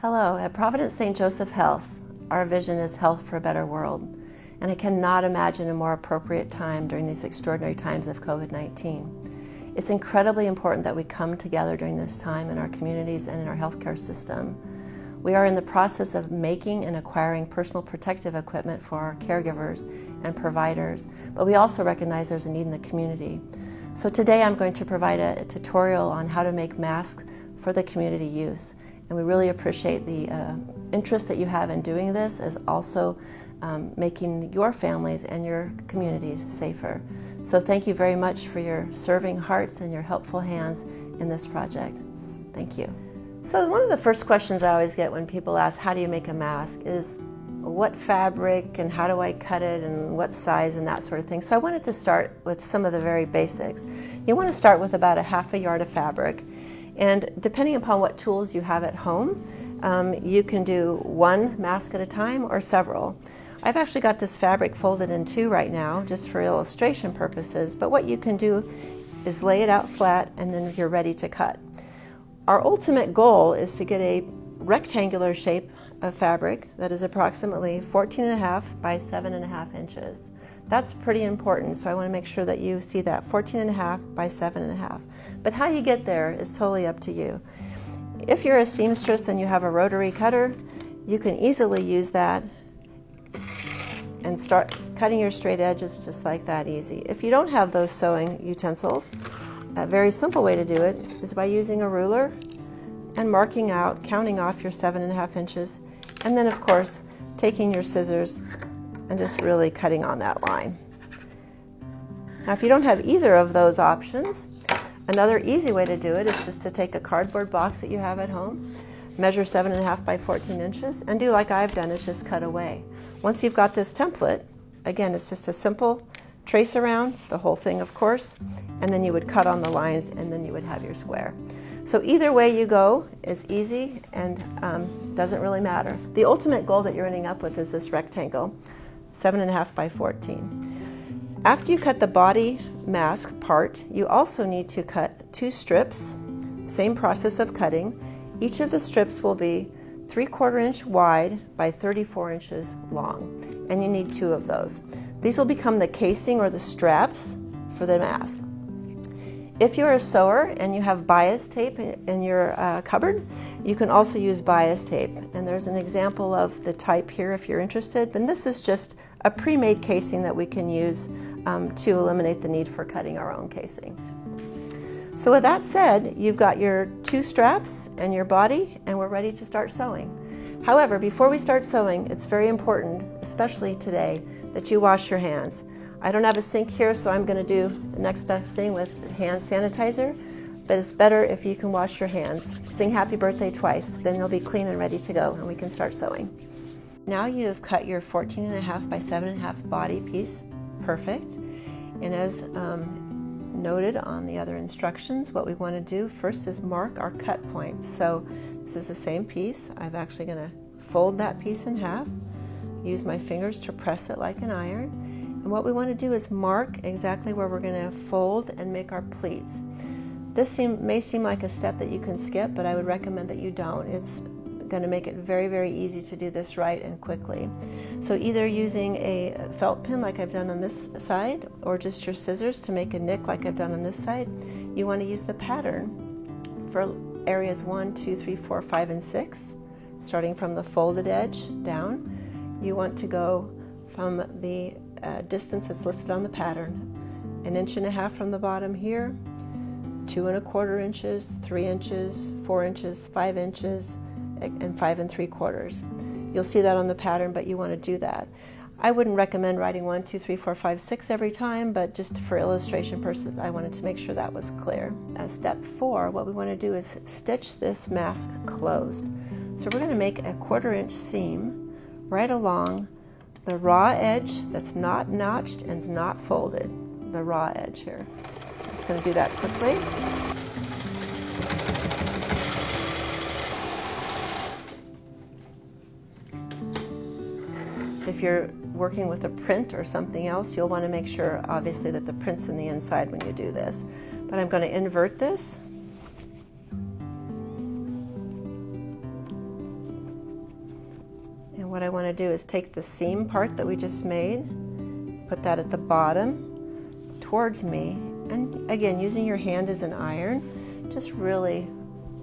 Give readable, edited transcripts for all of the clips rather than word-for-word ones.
Hello, at Providence St. Joseph Health, our vision is health for a better world, and I cannot imagine a more appropriate time during these extraordinary times of COVID-19. It's incredibly important that we come together during this time in our communities and in our healthcare system. We are in the process of making and acquiring personal protective equipment for our caregivers and providers, but we also recognize there's a need in the community. So today I'm going to provide a tutorial on how to make masks for the community use. And we really appreciate the interest that you have in doing this, as also making your families and your communities safer. So thank you very much for your serving hearts and your helpful hands in this project. Thank you. So one of the first questions I always get when people ask, how do you make a mask, is what fabric and how do I cut it and what size and that sort of thing. So I wanted to start with some of the very basics. You want to start with about 1/2 yard of fabric. And depending upon what tools you have at home, you can do one mask at a time or several. I've actually got this fabric folded in two right now, just for illustration purposes, but what you can do is lay it out flat and then you're ready to cut. Our ultimate goal is to get a rectangular shape of fabric that is approximately 14.5 by 7.5 inches. That's pretty important, so I want to make sure that you see that 14.5 by 7.5. But how you get there is totally up to you. If you're a seamstress and you have a rotary cutter, you can easily use that and start cutting your straight edges just like that, easy. If you don't have those sewing utensils, a very simple way to do it is by using a ruler and marking out, counting off your 7.5 inches, and then of course taking your scissors and just really cutting on that line. Now if you don't have either of those options, another easy way to do it is just to take a cardboard box that you have at home, measure 7.5 by 14 inches, and do like I've done, is just cut away. Once you've got this template, again, it's just a simple trace around, the whole thing of course, and then you would cut on the lines and then you would have your square. So either way you go is easy and doesn't really matter. The ultimate goal that you're ending up with is this rectangle, 7.5 by 14. After you cut the body mask part, you also need to cut 2 strips, same process of cutting. Each of the strips will be 3/4 inch wide by 34 inches long, and you need 2 of those. These will become the casing or the straps for the mask. If you're a sewer and you have bias tape in your cupboard, you can also use bias tape. And there's an example of the type here if you're interested. And this is just a pre-made casing that we can use to eliminate the need for cutting our own casing. So with that said, you've got your 2 straps and your body, and we're ready to start sewing. However, before we start sewing, it's very important, especially today, that you wash your hands. I don't have a sink here, so I'm going to do the next best thing with hand sanitizer, but it's better if you can wash your hands. Sing happy birthday twice, then you'll be clean and ready to go, and we can start sewing. Now you've cut your 14.5 by 7.5 body piece, perfect. And as noted on the other instructions, what we want to do first is mark our cut points. So this is the same piece. I'm actually going to fold that piece in half, use my fingers to press it like an iron. And what we want to do is mark exactly where we're going to fold and make our pleats. This may seem like a step that you can skip, but I would recommend that you don't. It's going to make it very, very easy to do this right and quickly. So either using a felt pin like I've done on this side, or just your scissors to make a nick like I've done on this side, you want to use the pattern for areas 1, 2, 3, 4, 5, and 6. Starting from the folded edge down, you want to go from the distance that's listed on the pattern, 1.5 inches from the bottom here, 2.25 inches, 3 inches, 4 inches, 5 inches, and 5 3/4. You'll see that on the pattern, but you want to do that. I wouldn't recommend writing 1, 2, 3, 4, 5, 6 every time, but just for illustration purposes, I wanted to make sure that was clear. As step 4, what we want to do is stitch this mask closed. So we're going to make a 1/4 inch seam right along the raw edge that's not notched and is not folded, the raw edge here. I'm just going to do that quickly. If you're working with a print or something else, you'll want to make sure, obviously, that the print's in the inside when you do this. But I'm going to invert this what I want to do is take the seam part that we just made, put that at the bottom towards me, and again, using your hand as an iron, just really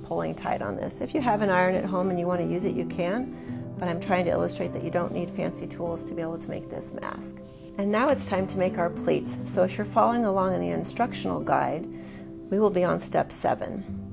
pulling tight on this. If you have an iron at home and you want to use it, you can, but I'm trying to illustrate that you don't need fancy tools to be able to make this mask. And now it's time to make our pleats. So if you're following along in the instructional guide, we will be on step 7.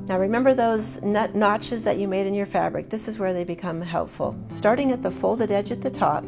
Now remember those notches that you made in your fabric. This is where they become helpful. Starting at the folded edge at the top,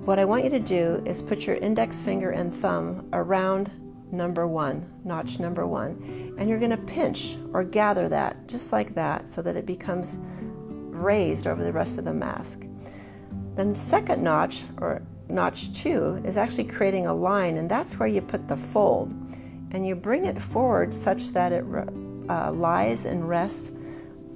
what I want you to do is put your index finger and thumb around number 1, notch number 1, and you're going to pinch or gather that just like that so that it becomes raised over the rest of the mask. Then the second notch, or notch 2, is actually creating a line, and that's where you put the fold, and you bring it forward such that it lies and rests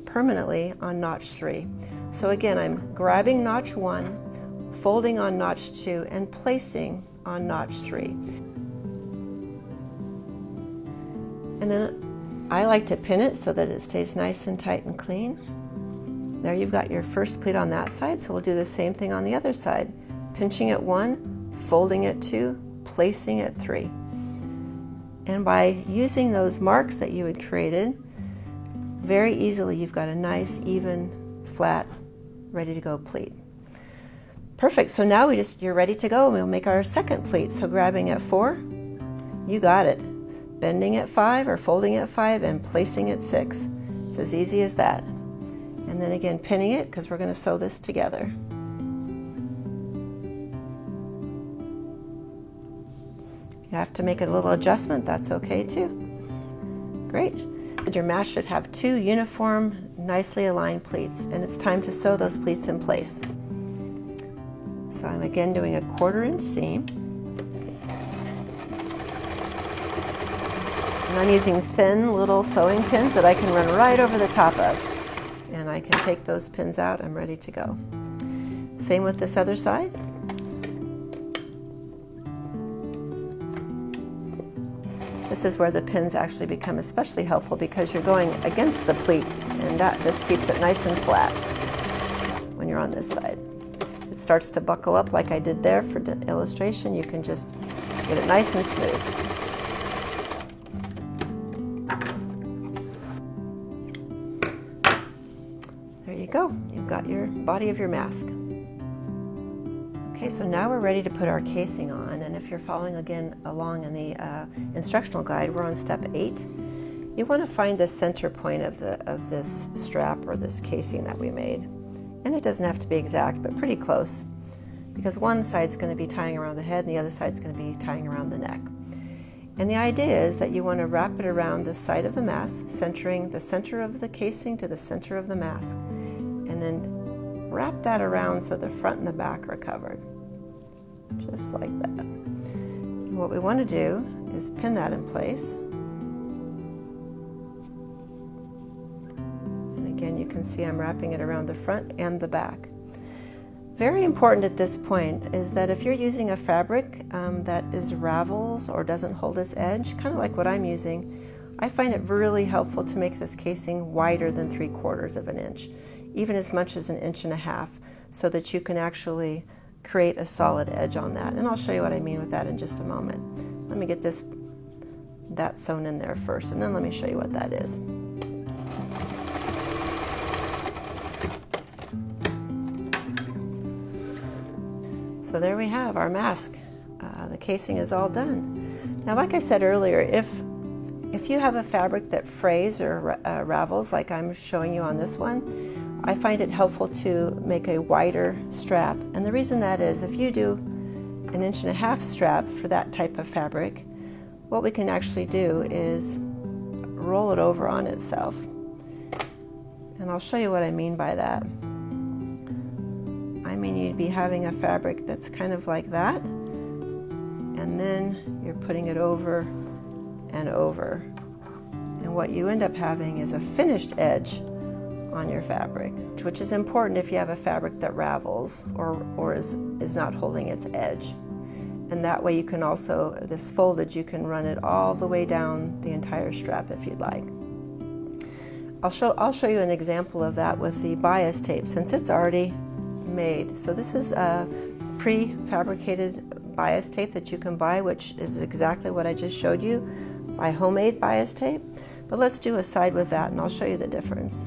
permanently on notch 3. So again, I'm grabbing notch 1, folding on notch 2, and placing on notch 3. And then I like to pin it so that it stays nice and tight and clean. There you've got your first pleat on that side, so we'll do the same thing on the other side. Pinching at 1, folding at 2, placing at 3. And by using those marks that you had created, very easily you've got a nice, even, flat, ready to go pleat. Perfect, so now you're ready to go, and we'll make our second pleat. So grabbing at 4, you got it. Bending at 5 or folding at 5 and placing at 6. It's as easy as that. And then again pinning it because we're going to sew this together. You have to make a little adjustment, that's okay too. Great. Your mask should have 2 uniform, nicely aligned pleats, and it's time to sew those pleats in place. So I'm again doing a 1/4 inch seam. And I'm using thin little sewing pins that I can run right over the top of. And I can take those pins out, I'm ready to go. Same with this other side. This is where the pins actually become especially helpful because you're going against the pleat, and this keeps it nice and flat when you're on this side. It starts to buckle up like I did there for the illustration. You can just get it nice and smooth. There you go. You've got your body of your mask. Okay, so now we're ready to put our casing on, and if you're following again along in the instructional guide, we're on step 8. You want to find the center point of this strap or this casing that we made. And it doesn't have to be exact, but pretty close, because one side's going to be tying around the head and the other side's going to be tying around the neck. And the idea is that you want to wrap it around the side of the mask, centering the center of the casing to the center of the mask, and then wrap that around so the front and the back are covered. Just like that. And what we want to do is pin that in place. And again, you can see I'm wrapping it around the front and the back. Very important at this point is that if you're using a fabric that is ravels or doesn't hold its edge, kind of like what I'm using, I find it really helpful to make this casing wider than 3/4 of an inch, even as much as 1.5 inches, so that you can actually create a solid edge on that. And I'll show you what I mean with that in just a moment. Let me get that sewn in there first, and then let me show you what that is. So there we have our mask. The casing is all done. Now, like I said earlier, if you have a fabric that frays or ravels like I'm showing you on this one, I find it helpful to make a wider strap. And the reason that is, if you do 1.5 inch strap for that type of fabric, what we can actually do is roll it over on itself. And I'll show you what I mean by that. I mean, you'd be having a fabric that's kind of like that, and then you're putting it over and over. And what you end up having is a finished edge on your fabric, which is important if you have a fabric that ravels or is not holding its edge. And that way you can also, this folded, you can run it all the way down the entire strap if you'd like. I'll show you an example of that with the bias tape since it's already made. So this is a prefabricated bias tape that you can buy, which is exactly what I just showed you, by homemade bias tape. But let's do a side with that and I'll show you the difference.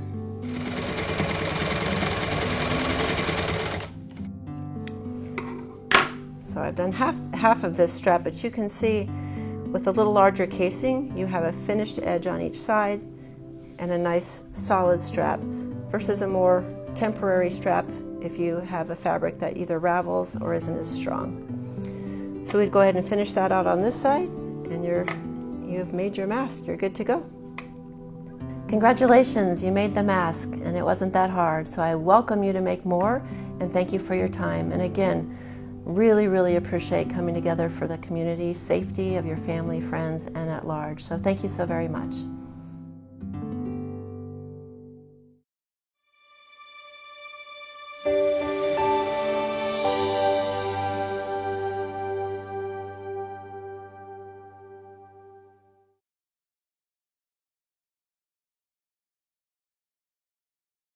So I've done half of this strap, but you can see with a little larger casing, you have a finished edge on each side and a nice solid strap versus a more temporary strap if you have a fabric that either ravels or isn't as strong. So we'd go ahead and finish that out on this side, and you've made your mask. You're good to go. Congratulations, you made the mask, and it wasn't that hard. So I welcome you to make more, and thank you for your time. And again, really appreciate coming together for the community, safety of your family, friends, and at large. So thank you so very much.